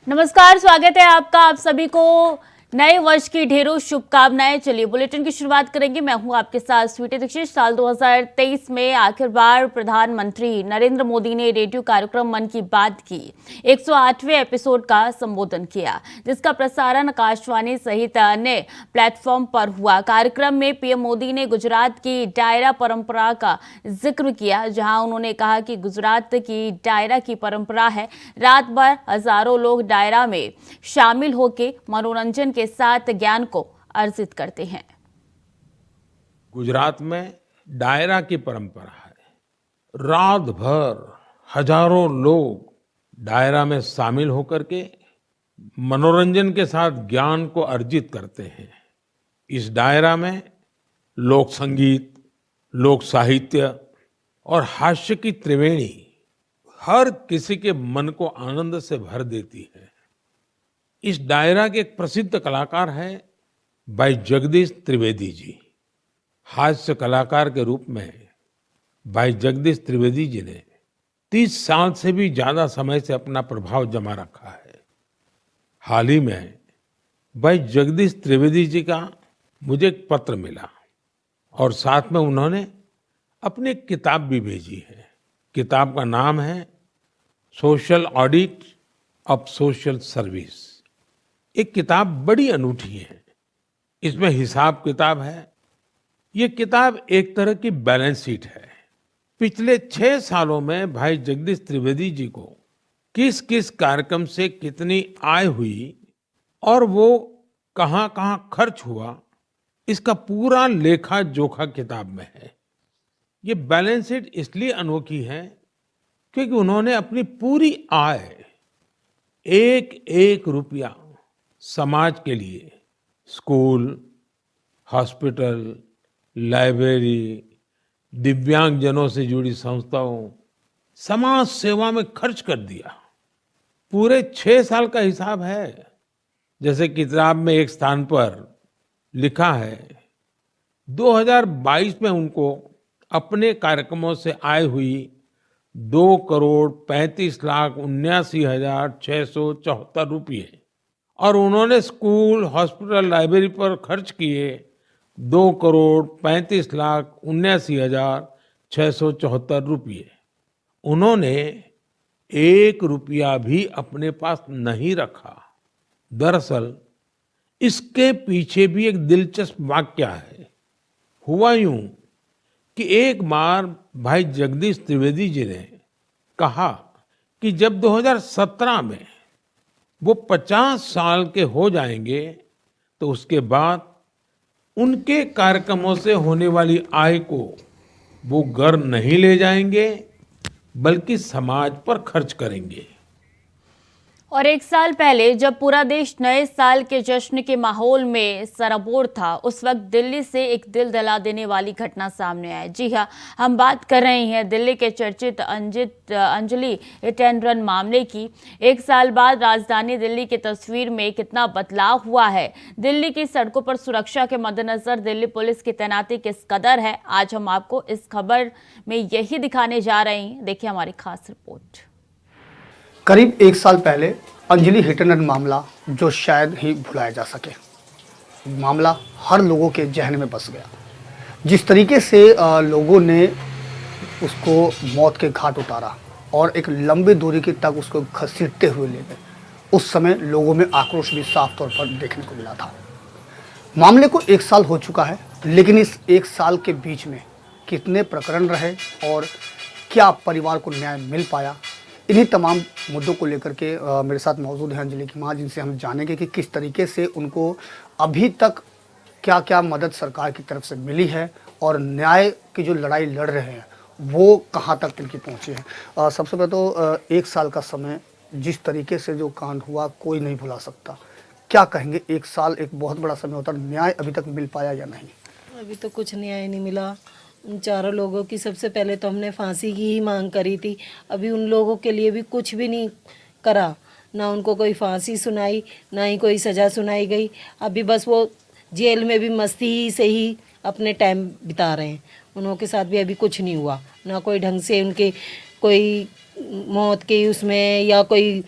नमस्कार, स्वागत है आपका। आप सभी को नए वर्ष की ढेरों शुभकामनाएं। चलिए बुलेटिन की शुरुआत करेंगे। मैं हूं आपके साथ स्वीटी दीक्षित। साल 2023 में आखिर बार प्रधानमंत्री नरेंद्र मोदी ने रेडियो कार्यक्रम मन की बात की 108वें एपिसोड का संबोधन किया, जिसका प्रसारण आकाशवाणी सहित अन्य प्लेटफॉर्म पर हुआ। कार्यक्रम में पीएम मोदी ने गुजरात की डायरा परंपरा का जिक्र किया, जहां उन्होंने कहा कि गुजरात की डायरा की परंपरा है। रात भर हजारों लोग डायरा में शामिल होकर मनोरंजन के साथ ज्ञान को अर्जित करते हैं। गुजरात में डायरा की परंपरा है। रात भर हजारों लोग डायरा में शामिल होकर के मनोरंजन के साथ ज्ञान को अर्जित करते हैं। इस डायरा में लोक संगीत, लोक साहित्य और हास्य की त्रिवेणी हर किसी के मन को आनंद से भर देती है। इस डायरा के एक प्रसिद्ध कलाकार हैं भाई जगदीश त्रिवेदी जी। हास्य कलाकार के रूप में भाई जगदीश त्रिवेदी जी ने 30 साल से भी ज्यादा समय से अपना प्रभाव जमा रखा है। हाल ही में भाई जगदीश त्रिवेदी जी का मुझे एक पत्र मिला और साथ में उन्होंने अपनी एक किताब भी भेजी है। किताब का नाम है social audit of social service. एक किताब बड़ी अनूठी है। इसमें हिसाब किताब है। ये किताब एक तरह की बैलेंस शीट है। पिछले 6 सालों में भाई जगदीश त्रिवेदी जी को किस किस कार्यक्रम से कितनी आय हुई और वो कहाँ कहाँ खर्च हुआ, इसका पूरा लेखा जोखा किताब में है। ये बैलेंस शीट इसलिए अनोखी है क्योंकि उन्होंने अपनी पूरी आय, एक एक रुपया समाज के लिए, स्कूल, हॉस्पिटल, लाइब्रेरी, दिव्यांगजनों से जुड़ी संस्थाओं, समाज सेवा में खर्च कर दिया। पूरे 6 साल का हिसाब है। जैसे किताब में एक स्थान पर लिखा है 2022 में उनको अपने कार्यक्रमों से आय हुई 2,35,79,674 रुपये और उन्होंने स्कूल, हॉस्पिटल, लाइब्रेरी पर खर्च किए 2,35,79,674 रुपये। उन्होंने 1 रुपया भी अपने पास नहीं रखा। दरअसल इसके पीछे भी एक दिलचस्प वाक्य है। हुआ यूं कि एक बार भाई जगदीश त्रिवेदी जी ने कहा कि जब 2017 में वो 50 साल के हो जाएंगे तो उसके बाद उनके कार्यक्रमों से होने वाली आय को वो घर नहीं ले जाएंगे बल्कि समाज पर खर्च करेंगे। और एक साल पहले जब पूरा देश नए साल के जश्न के माहौल में सराबोर था, उस वक्त दिल्ली से एक दिल दहला देने वाली घटना सामने आई। जी हाँ, हम बात कर रहे हैं दिल्ली के चर्चित अंजलि हिट एंड रन मामले की। एक साल बाद राजधानी दिल्ली की तस्वीर में कितना बदलाव हुआ है। दिल्ली की सड़कों पर सुरक्षा के मद्देनजर दिल्ली पुलिस की तैनाती किस कदर है, आज हम आपको इस खबर में यही दिखाने जा रहे हैं। देखिए हमारी खास रिपोर्ट। करीब 1 साल पहले अंजलि हिट एंड रन मामला, जो शायद ही भुलाया जा सके, मामला हर लोगों के जहन में बस गया। जिस तरीके से लोगों ने उसको मौत के घाट उतारा और एक लंबी दूरी की तक उसको घसीटते हुए ले गए, उस समय लोगों में आक्रोश भी साफ तौर पर देखने को मिला था। मामले को 1 साल हो चुका है, लेकिन इस 1 साल के बीच में कितने प्रकरण रहे और क्या परिवार को न्याय मिल पाया, इन्हीं तमाम मुद्दों को लेकर के मेरे साथ मौजूद है अंजलि की मां, जिनसे हम जानेंगे कि किस तरीके से उनको अभी तक क्या क्या मदद सरकार की तरफ से मिली है और न्याय की जो लड़ाई लड़ रहे हैं वो कहां तक इनकी पहुंची है। सबसे पहले तो 1 साल का समय, जिस तरीके से जो कांड हुआ कोई नहीं भुला सकता। क्या कहेंगे, 1 साल एक बहुत बड़ा समय होता है, न्याय अभी तक मिल पाया या नहीं? अभी तो कुछ न्याय नहीं मिला। उन चारों लोगों की सबसे पहले तो हमने फांसी की ही मांग करी थी। अभी उन लोगों के लिए भी कुछ भी नहीं करा, ना उनको कोई फांसी सुनाई, ना ही कोई सज़ा सुनाई गई। अभी बस वो जेल में भी मस्ती से ही अपने टाइम बिता रहे हैं। उनके साथ भी अभी कुछ नहीं हुआ, ना कोई ढंग से उनके कोई मौत के उसमें या कोई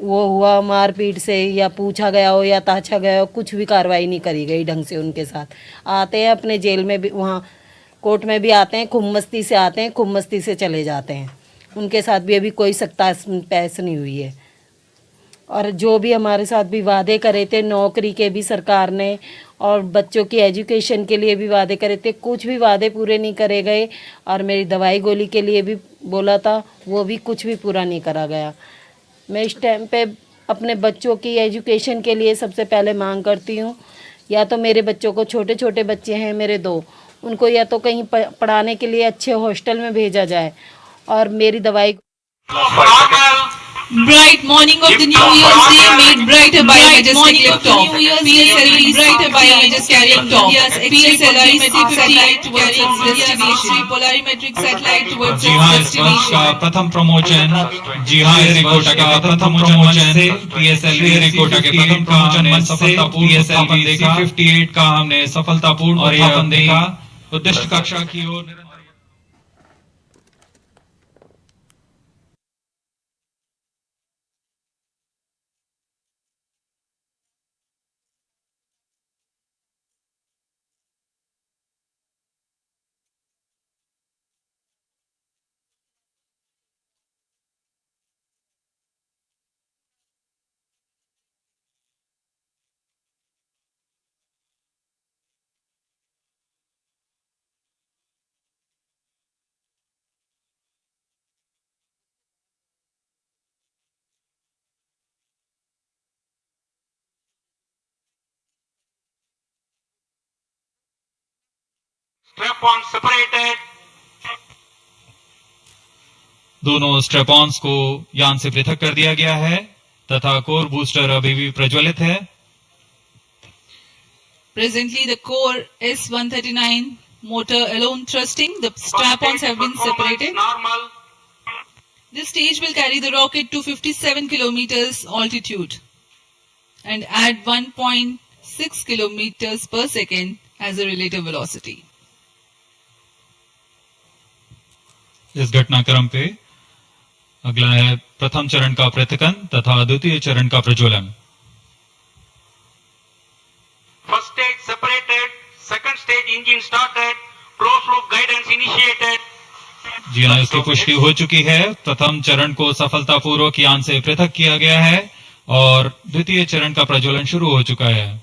वो हुआ मारपीट से या पूछा गया हो या ताछा गया हो, कुछ भी कार्रवाई नहीं करी गई ढंग से उनके साथ। आते हैं अपने जेल में भी, वहाँ कोर्ट में भी आते हैं, खूब मस्ती से आते हैं, खूब मस्ती से चले जाते हैं। उनके साथ भी अभी कोई सख्ता पैस नहीं हुई है। और जो भी हमारे साथ भी वादे करे थे नौकरी के भी सरकार ने, और बच्चों की एजुकेशन के लिए भी वादे करे थे, कुछ भी वादे पूरे नहीं करे गए। और मेरी दवाई गोली के लिए भी बोला था, वो भी कुछ भी पूरा नहीं करा गया। मैं इस टाइम पे अपने बच्चों की एजुकेशन के लिए सबसे पहले मांग करती हूँ, या तो मेरे बच्चों को, छोटे छोटे बच्चे हैं मेरे दो, उनको या तो कहीं पढ़ाने के लिए अच्छे हॉस्टल में भेजा जाए, और मेरी दवाई। Bright morning of the New Year's Day made brighter by a majestic liftoff. PSLV brighter by a majestic liftoff. PSLV satellite towards its destination. Polarimetric satellite towards जी हाँ, इस वर्ष का प्रथम प्रमोशन, जी हाँ, श्रीहरिकोटा का प्रथम प्रमोशन से PSLV श्रीहरिकोटा के प्रथम प्रमोशन में सफलतापूर्ण उत्थापन देखा। 58 का हमने सफलतापूर्ण उत्थापन देखा। उद्दिष्ट कक्षा की ओर strap-on separated. दोनों स्ट्रेपॉन्स को यान से पृथक कर दिया गया है तथा कोर बूस्टर अभी भी प्रज्वलित है। Presently, the core S139 motor alone thrusting. The strap-ons have been separated. Normal. This stage will carry the rocket to 57 kilometers altitude and add 1.6 kilometers per second as a relative velocity. इस घटनाक्रम पे अगला है प्रथम चरण का पृथकन तथा द्वितीय चरण का प्रज्वलन। First stage separated. Second stage engine started. Closed loop guidance initiated. जी हाँ, इसकी पुष्टि हो चुकी है। प्रथम चरण को सफलतापूर्वक यान से पृथक किया गया है और द्वितीय चरण का प्रज्वलन शुरू हो चुका है।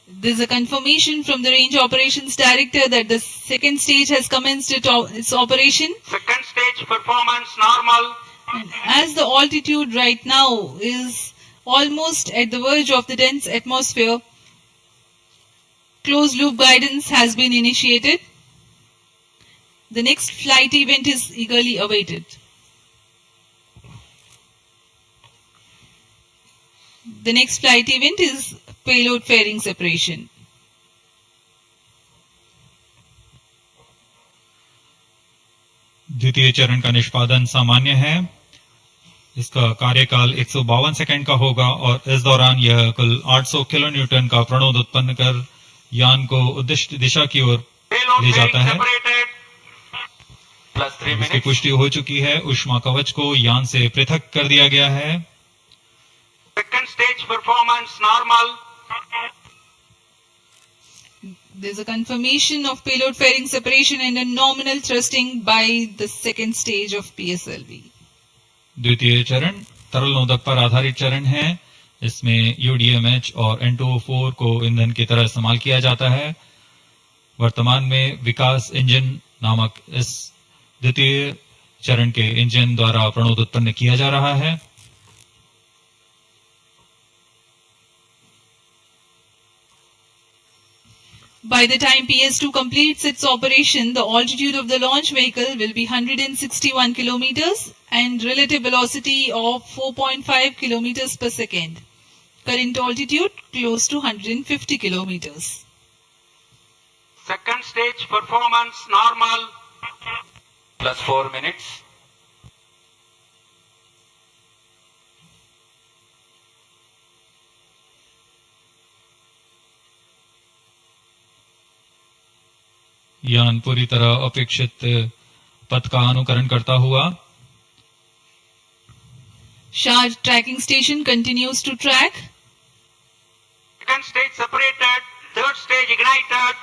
There is a confirmation from the Range Operations Director that the second stage has commenced its operation. Second stage performance normal. And as the altitude right now is almost at the verge of the dense atmosphere, closed loop guidance has been initiated. The next flight event is eagerly awaited. The next flight event is payload fairing separation. द्वितीय चरण का निष्पादन सामान्य है। इसका कार्यकाल 152 second का होगा और इस दौरान यह कुल 800 किलो न्यूटन का प्रणोद उत्पन्न कर यान को उद्दिष्ट दिशा की ओर ले जाता है। इसकी पुष्टि हो चुकी है। ऊष्मा कवच को यान से पृथक कर दिया गया है। Second stage performance normal. There is a confirmation of payload fairing separation and a nominal thrusting by the second stage of PSLV. द्वितीय चरण तरल नोदक पर आधारित चरण है। इसमें UDMH और N2O4 को ईंधन की तरह इस्तेमाल किया जाता है। वर्तमान में विकास इंजन नामक इस द्वितीय चरण के इंजन द्वारा प्रणोद उत्पन्न किया जा रहा है। By the time PS2 completes its operation, the altitude of the launch vehicle will be 161 kilometers and relative velocity of 4.5 kilometers per second. Current altitude close to 150 kilometers. Second stage performance normal. Plus 4 minutes. यान पूरी तरह अपेक्षित पथ का अनुकरण करता हुआ Shah tracking station continues to track. Second stage separated. Third stage ignited.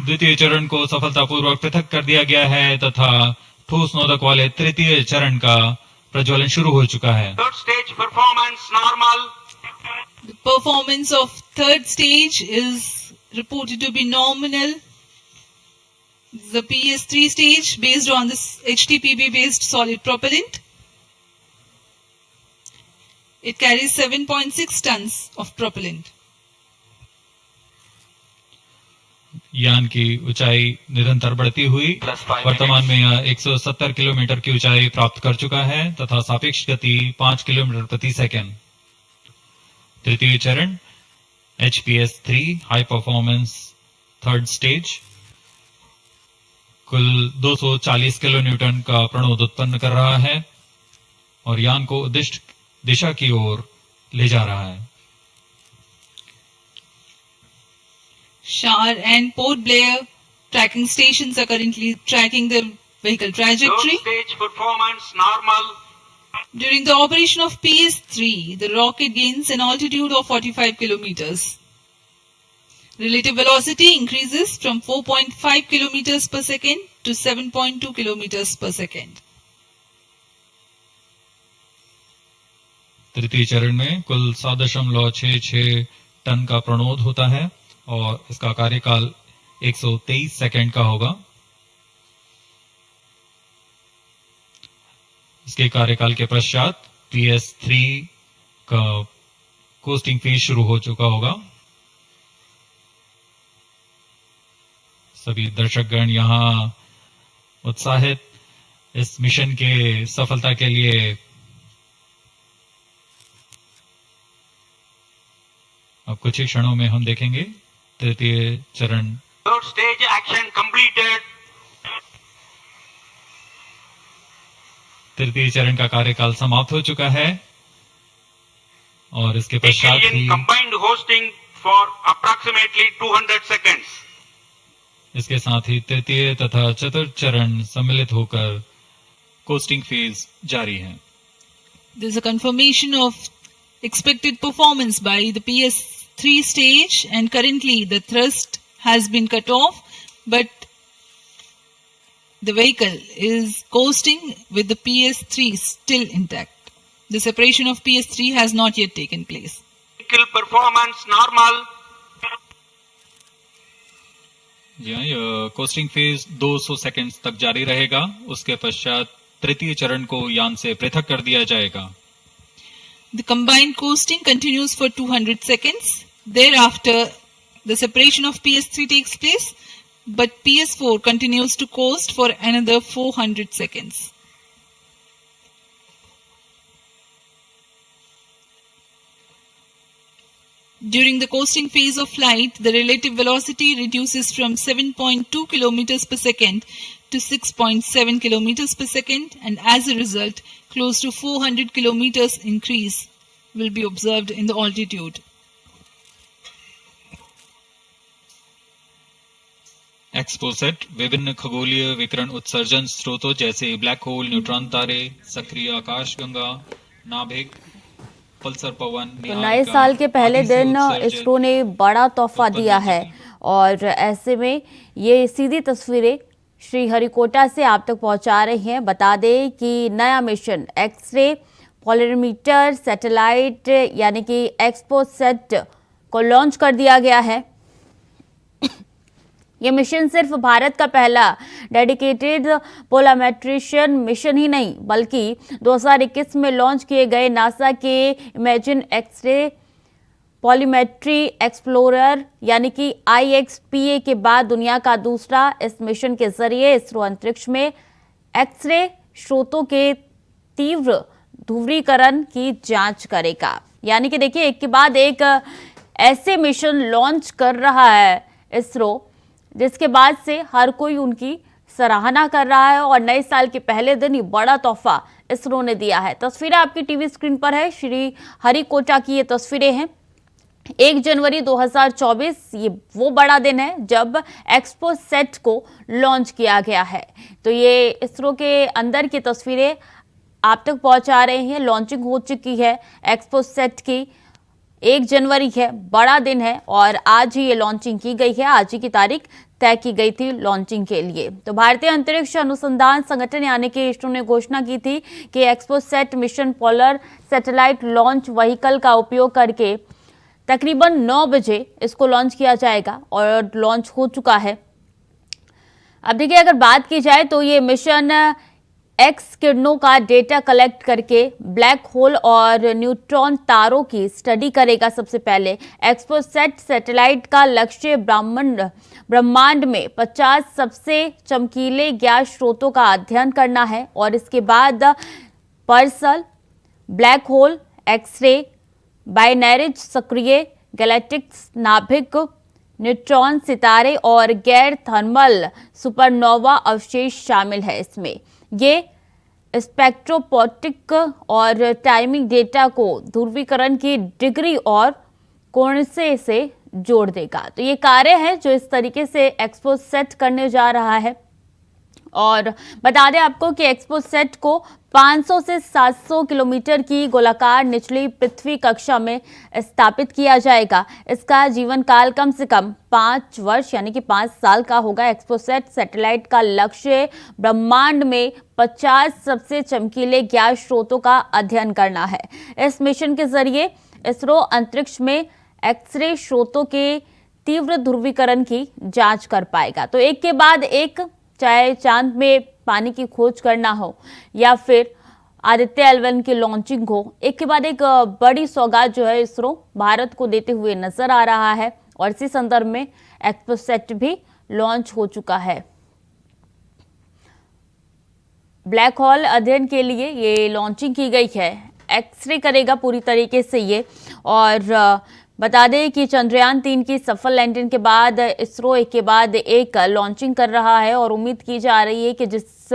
द्वितीय चरण को सफलतापूर्वक पृथक कर दिया गया है तथा ठोस नोदक वाले तृतीय चरण का प्रज्वलन शुरू हो चुका है। Third stage performance normal. The performance of third stage is reported to be nominal. The PS3 stage based on this HTPB based solid propellant. It carries 7.6 tons of propellant. यान की ऊंचाई निरंतर बढ़ती हुई +5 वर्तमान में यह 170 किलोमीटर की ऊंचाई प्राप्त कर चुका है तथा सापेक्ष गति 5 किलोमीटर प्रति सेकंड। तृतीय चरण HPS3 high performance third stage कुल 240 किलो न्यूटन का प्रणोद उत्पन्न कर रहा है और यान को उद्दिष्ट दिशा की ओर ले जा रहा है। Shah and Port Blair tracking stations are currently tracking the vehicle Third trajectory. stage performance normal. During the operation of PS3, the rocket gains an altitude of 45 kilometers. Relative velocity increases from 4.5 kilometers per second to 7.2 kilometers per second. तृतीय चरण में कुल 7.66 ton का प्रणोद होता है और इसका कार्यकाल 123 सेकंड का होगा। इसके कार्यकाल के पश्चात PS3 का कोस्टिंग फेज शुरू हो चुका होगा। सभी दर्शकगण यहां उत्साहित इस मिशन के सफलता के लिए अब कुछ ही क्षणों में हम देखेंगे तृतीय चरण। Third stage action completed. तृतीय चरण का कार्यकाल समाप्त हो चुका है और इसके पश्चात Engine he combined hosting for approximately 200 seconds. इसके साथ ही तृतीय तथा चतुर्थ चरण सम्मिलित होकर कोस्टिंग फेज जारी है। There is a confirmation of expected performance by the PS3 stage, and currently the thrust has been cut off, but the vehicle is coasting with the PS3 still intact. The separation of PS3 has not yet taken place. Vehicle performance normal. यह costing phase 200 seconds तक जारी रहेगा। उसके पश्चात तृतीय चरण को यान से पृथक कर दिया जाएगा। The combined coasting continues for 200 seconds. Thereafter, the separation of PS3 takes place, but PS4 continues to coast for another 400 seconds. During the coasting phase of flight, the relative velocity reduces from 7.2 kilometers per second to 6.7 kilometers per second, and as a result, close to 400 kilometers increase will be observed in the altitude. XPoSat विभिन्न खगोलीय विकिरण उत्सर्जन स्रोतों जैसे black hole, neutron तारे, सक्रिय आकाशगंगा, नाभिक, पल्सर पवन, तो नए साल के पहले दिन इसरो ने बड़ा तोहफा दिया है और ऐसे में ये सीधी तस्वीरें श्रीहरिकोटा से आप तक पहुंचा रही हैं। बता दें कि नया मिशन एक्सरे पोलरीमीटर सैटेलाइट यानी कि एक्सपोसेट को लॉन्च कर दिया गया है। ये मिशन सिर्फ भारत का पहला डेडिकेटेड पोलामेट्रिशियन मिशन ही नहीं बल्कि 2021 में लॉन्च किए गए नासा के इमेजिन एक्सरे पॉलीमेट्री एक्सप्लोरर यानी कि IXPA के बाद दुनिया का दूसरा। इस मिशन के जरिए इसरो अंतरिक्ष में एक्सरे स्रोतों के तीव्र ध्रुवीकरण की जांच करेगा। यानी कि देखिए एक के बाद एक ऐसे मिशन लॉन्च कर रहा है इसरो जिसके बाद से हर कोई उनकी सराहना कर रहा है और नए साल के पहले दिन ये बड़ा तोहफा इसरो ने दिया है। तस्वीरें आपकी टीवी स्क्रीन पर है। श्री हरिकोटा की ये तस्वीरें हैं। 1 जनवरी 2024 ये वो बड़ा दिन है जब एक्सपोसेट को लॉन्च किया गया है। तो ये इसरो के अंदर की तस्वीरें आप तक पहुंचा रहे हैं। लॉन्चिंग हो चुकी है एक्सपो सेट की। 1 जनवरी है, बड़ा दिन है और आज ही ये लॉन्चिंग की गई है। आज ही की तारीख तय की गई थी लॉन्चिंग के लिए। तो भारतीय अंतरिक्ष अनुसंधान संगठन यानी कि इसरो ने घोषणा की थी कि expo set mission polar satellite launch vehicle का उपयोग करके तकरीबन 9 बजे इसको लॉन्च किया जाएगा और लॉन्च हो चुका है। अब देखिए, अगर बात की जाए तो ये मिशन एक्स किरणों का डेटा कलेक्ट करके ब्लैक होल और न्यूट्रॉन तारों की स्टडी करेगा। सबसे पहले एक्सपो सेट सैटेलाइट का लक्ष्य ब्रह्मांड में 50 सबसे चमकीले ज्ञात स्रोतों का अध्ययन करना है और इसके बाद pulsar, black hole, x-ray, binaries, सक्रिय गैलेक्टिक्स, नाभिक, न्यूट्रॉन सितारे और गैर थर्मल सुपरनोवा अवशेष शामिल है। इसमें ये स्पेक्ट्रोस्कोपिक और टाइमिंग डेटा को ध्रुवीकरण की डिग्री और कोण से जोड़ देगा। तो ये कार्य है जो इस तरीके से एक्सपो सेट करने जा रहा है। और बता दें आपको कि एक्सपो सेट को 500 से 700 किलोमीटर की गोलाकार निचली पृथ्वी कक्षा में स्थापित किया जाएगा। इसका जीवन काल कम से कम 5 वर्ष यानी कि 5 साल का होगा। एक्सपो सेट सैटेलाइट का लक्ष्य ब्रह्मांड में 50 सबसे चमकीले ज्ञात स्रोतों का अध्ययन करना है। इस मिशन के जरिए इसरो अंतरिक्ष में एक्सरे स्रोतों के तीव्र ध्रुवीकरण की जांच कर पाएगा। तो एक के बाद एक, चाहे चांद में पानी की खोज करना हो या फिर आदित्य L1 की लॉन्चिंग हो, एक के बाद एक बड़ी सौगात जो है इसरो भारत को देते हुए नजर आ रहा है। और इसी संदर्भ में एक्सपो सेट भी लॉन्च हो चुका है। ब्लैक होल अध्ययन के लिए ये लॉन्चिंग की गई है। एक्सरे करेगा पूरी तरीके से ये। और बता दें कि चंद्रयान 3 की सफल लैंडिंग के बाद इसरो एक के बाद एक लॉन्चिंग कर रहा है और उम्मीद की जा रही है कि जिस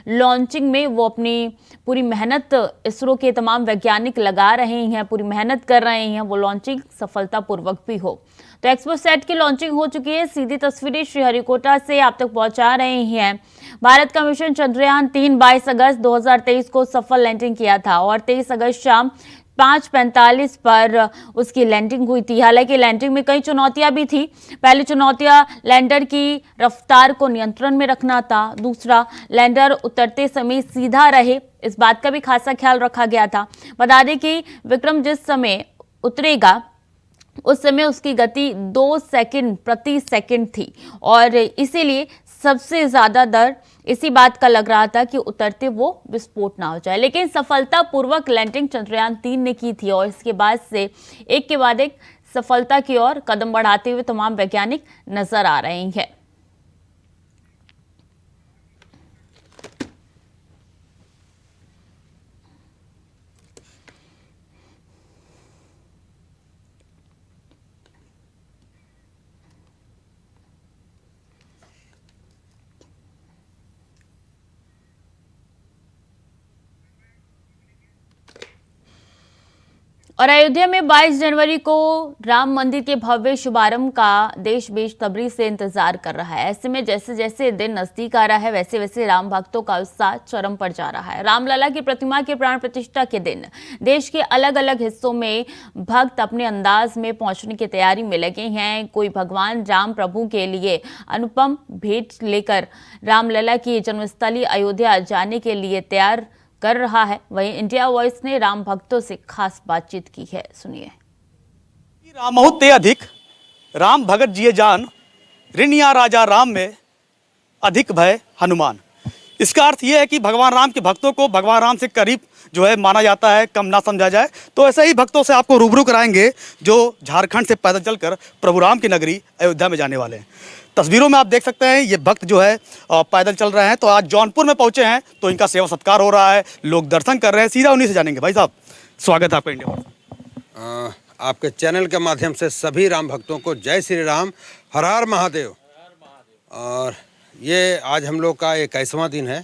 लॉन्चिंग में वो अपनी पूरी मेहनत इसरो के तमाम वैज्ञानिक लगा रहे हैं, पूरी मेहनत कर रहे हैं, वो लॉन्चिंग सफलतापूर्वक भी हो। तो एक्सपो सेट की लॉन्चिंग हो चुकी है। सीधी तस्वीरें श्रीहरिकोटा से आप तक पहुंचा रहे हैं। भारत का मिशन चंद्रयान 3 22 अगस्त 2023 को सफल लैंडिंग किया था और 23 अगस्त शाम 5:45 पर उसकी लैंडिंग हुई थी। हालांकि लैंडिंग में कई चुनौतियां भी थी। पहली चुनौतियां लैंडर की रफ्तार को नियंत्रण में रखना था। दूसरा, लैंडर उतरते समय सीधा रहे, इस बात का भी खासा ख्याल रखा गया था। बता दें कि विक्रम जिस समय उतरेगा उस समय उसकी गति 2 सेकंड प्रति सेकंड थी और इसीलिए सबसे ज्यादा डर इसी बात का लग रहा था कि उतरते वो विस्फोट ना हो जाए। लेकिन सफलतापूर्वक लैंडिंग चंद्रयान 3 ने की थी और इसके बाद से एक के बाद एक सफलता की ओर कदम बढ़ाते हुए तमाम वैज्ञानिक नजर आ रहे हैं। और अयोध्या में 22 जनवरी को राम मंदिर के भव्य शुभारंभ का देश बेसब्री से इंतजार कर रहा है। ऐसे में जैसे जैसे दिन नजदीक आ रहा है वैसे वैसे राम भक्तों का उत्साह चरम पर जा रहा है। रामलला की प्रतिमा के प्राण प्रतिष्ठा के दिन देश के अलग अलग हिस्सों में भक्त अपने अंदाज में पहुंचने की तैयारी में लगे हैं। कोई भगवान राम प्रभु के लिए अनुपम भेंट लेकर रामलला की जन्मस्थली अयोध्या जाने के लिए तैयार कर रहा है। वहीं इंडिया वॉइस ने राम भक्तों से खास बातचीत की है, सुनिए। रामहु ते अधिक राम भगत जिये जान, ऋणिया राजा राम में अधिक भय हनुमान। इसका अर्थ यह है कि भगवान राम के भक्तों को भगवान राम से करीब जो है माना जाता है, कम ना समझा जाए। तो ऐसे ही भक्तों से आपको रूबरू कराएंगे जो झारखंड से पैदल चलकर प्रभु राम की नगरी अयोध्या में जाने वाले हैं। तस्वीरों में आप देख सकते हैं ये भक्त जो है पैदल चल रहे हैं। तो आज जौनपुर में पहुंचे हैं तो इनका सेवा सत्कार हो रहा है, लोग दर्शन कर रहे हैं। सीधा उन्हीं से जानेंगे। भाई साहब, स्वागत है आपका इंडिया। आपके चैनल के माध्यम से सभी राम भक्तों को जय श्री राम, हर हर महादेव। और ये आज हम लोग का 21वां दिन है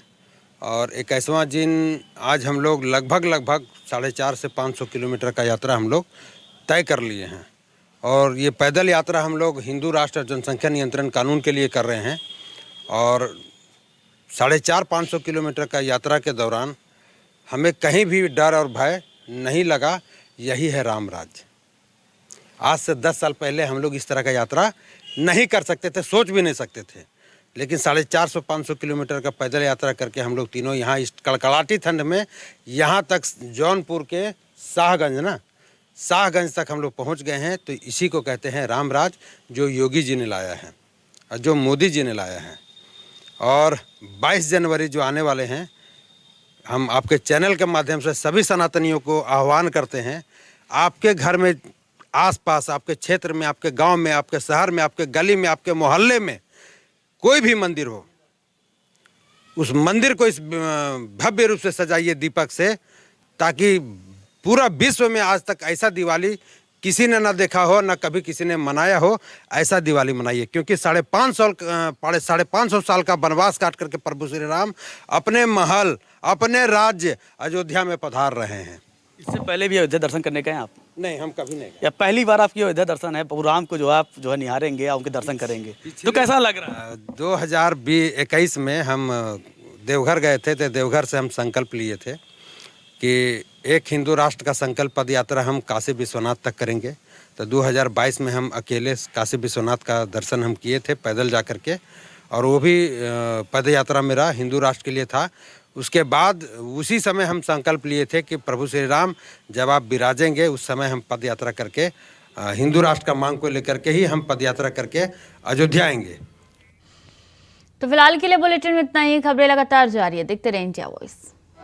और 21वां दिन आज हम लोग लगभग 450 से 500 किलोमीटर का यात्रा हम लोग तय कर लिए हैं। और ये पैदल यात्रा हम लोग हिंदू राष्ट्र जनसंख्या नियंत्रण कानून के लिए कर रहे हैं। और 450-500 किलोमीटर का यात्रा के दौरान हमें कहीं भी डर और भय नहीं लगा। यही है राम राज्य। आज से 10 साल पहले हम लोग इस तरह का यात्रा नहीं कर सकते थे, सोच भी नहीं सकते थे। लेकिन 450-500 किलोमीटर का पैदल यात्रा करके हम लोग तीनों यहाँ इस कड़कड़ाती ठंड में यहाँ तक जौनपुर के शाहगंज तक हम लोग पहुँच गए हैं। तो इसी को कहते हैं राम राज, जो योगी जी ने लाया है और जो मोदी जी ने लाया है। और 22 जनवरी जो आने वाले हैं, हम आपके चैनल के माध्यम से सभी सनातनियों को आह्वान करते हैं, आपके घर में आसपास, आपके क्षेत्र में, आपके गांव में, आपके शहर में, आपके गली में, आपके मोहल्ले में कोई भी मंदिर हो, उस मंदिर को इस भव्य रूप से सजाइए दीपक से, ताकि पूरा विश्व में आज तक ऐसा दिवाली किसी ने ना देखा हो, ना कभी किसी ने मनाया हो। ऐसा दिवाली मनाइए, क्योंकि 550 साल का वनवास काट करके प्रभु श्री राम अपने महल, अपने राज्य अयोध्या में पधार रहे हैं। इससे पहले भी अयोध्या दर्शन करने गए हैं आप? नहीं, हम कभी नहीं गए। या पहली बार आपकी अयोध्या दर्शन है? प्रभु राम को जो आप निहारेंगे या उनके दर्शन करेंगे, तो कैसा लग रहा है? 2021 में हम देवघर गए थे, तो देवघर से हम संकल्प लिए थे कि एक हिंदू राष्ट्र का संकल्प पद यात्रा हम काशी विश्वनाथ तक करेंगे। तो 2022 में हम अकेले काशी विश्वनाथ का दर्शन हम किए थे पैदल जा कर के, और वो भी पद यात्रा मेरा हिंदू राष्ट्र के लिए था। उसके बाद उसी समय हम संकल्प लिए थे कि प्रभु श्री राम जब आप विराजेंगे, उस समय हम पद यात्रा करके हिंदू राष्ट्र का मांग को लेकर के ही हम पद यात्रा करके अयोध्या आएंगे। तो फिलहाल के लिए बुलेटिन में इतना ही। खबरें लगातार जारी है, देखते रहें इंडिया वॉइस।